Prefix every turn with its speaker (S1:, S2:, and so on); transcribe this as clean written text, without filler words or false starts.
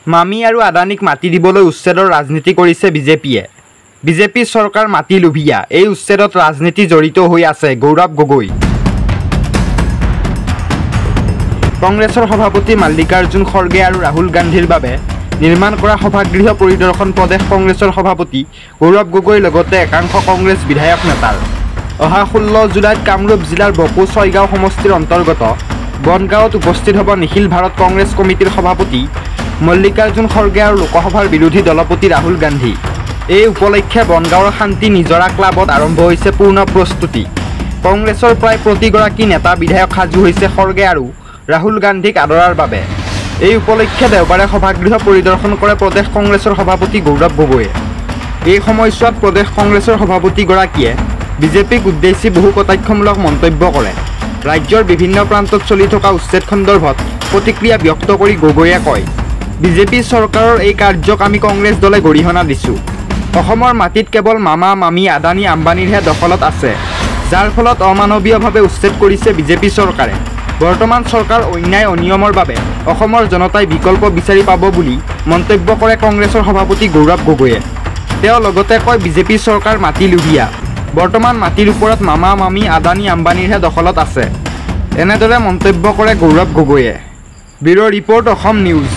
S1: মামি আৰু আদানীক মাটি দিবলৈ উচ্ছেদৰ ৰাজনীতি কৰিছে বিজেপিয়ে। বিজেপি চৰকাৰ মাটি লোভিয়া। এই উচ্ছেদত ৰাজনীতি জড়িত হৈ আছে গৌৰৱ গগৈ। কংগ্ৰেছৰ সভাপতি মাল্লিকাৰ্জুন খৰ্গে আৰু ৰাহুল গান্ধীৰ বাবে নিৰ্মাণ কৰা সভাগৃহ পৰিদৰ্শন প্ৰদেশ কংগ্ৰেছৰ সভাপতি গৌৰৱ গগৈৰ লগতে একাংশ কংগ্ৰেছ বিধায়ক নেতাৰ। অহা 16 জুলাইত কামৰূপ জিলাৰ বকো ছয়গাঁও সমষ্টিৰ অন্তৰ্গত বনগাঁৱত উপস্থিত হ'ব নিখিল ভাৰত কংগ্ৰেছ কমিটিৰ সভাপতি মল্লিকাৰ্জুন খৰ্গে আৰু লোকসভাৰ বিৰোধী দলপতি ৰাহুল গান্ধী। এই উপলক্ষে বনগাঁৱৰ শান্তি নিজৰা ক্লাবত আৰম্ভ হৈছে পূৰ্ণ প্ৰস্তুতি। কংগ্ৰেছৰ প্ৰায় প্ৰতিগৰাকী নেতা বিধায়ক সাজু হৈছে খৰ্গে আৰু ৰাহুল গান্ধীক আদৰাৰ বাবে। এই উপলক্ষে দেওবাৰে সভাগৃহ পৰিদৰ্শন কৰে প্ৰদেশ কংগ্ৰেছৰ সভাপতি গৌৰৱ গগৈয়ে। এই সময়ছোৱাত প্ৰদেশ কংগ্ৰেছৰ সভাপতিগৰাকীয়ে বিজেপিক উদ্দেশ্যি বহু কটাক্ষমূলক মন্তব্য কৰে। ৰাজ্যৰ বিভিন্ন প্ৰান্তত চলি থকা উচ্ছেদ সন্দৰ্ভত প্ৰতিক্ৰিয়া ব্যক্ত কৰি গগৈয়ে কয়, বিজেপি চৰকাৰৰ এই কাৰ্যক আমি কংগ্ৰেছ দলে গৰিহণা দিছোঁ। অসমৰ মাটিত কেৱল মামা মামী আদানী আম্বানীৰহে দখলত আছে, যাৰ ফলত অমানৱীয়ভাৱে উচ্ছেদ কৰিছে বিজেপি চৰকাৰে। বৰ্তমান চৰকাৰ অন্যায় অনিয়মৰ বাবে অসমৰ জনতাই বিকল্প বিচাৰি পাব বুলি মন্তব্য কৰে কংগ্ৰেছৰ সভাপতি গৌৰৱ গগৈয়ে। তেওঁ লগতে কয়, বিজেপি চৰকাৰ মাটি লোভিয়া। বৰ্তমান মাটিৰ ওপৰত মামা মামী আদানী আম্বানীৰহে দখলত আছে। এনেদৰে মন্তব্য কৰে গৌৰৱ গগৈয়ে। Bureau report, Assam news.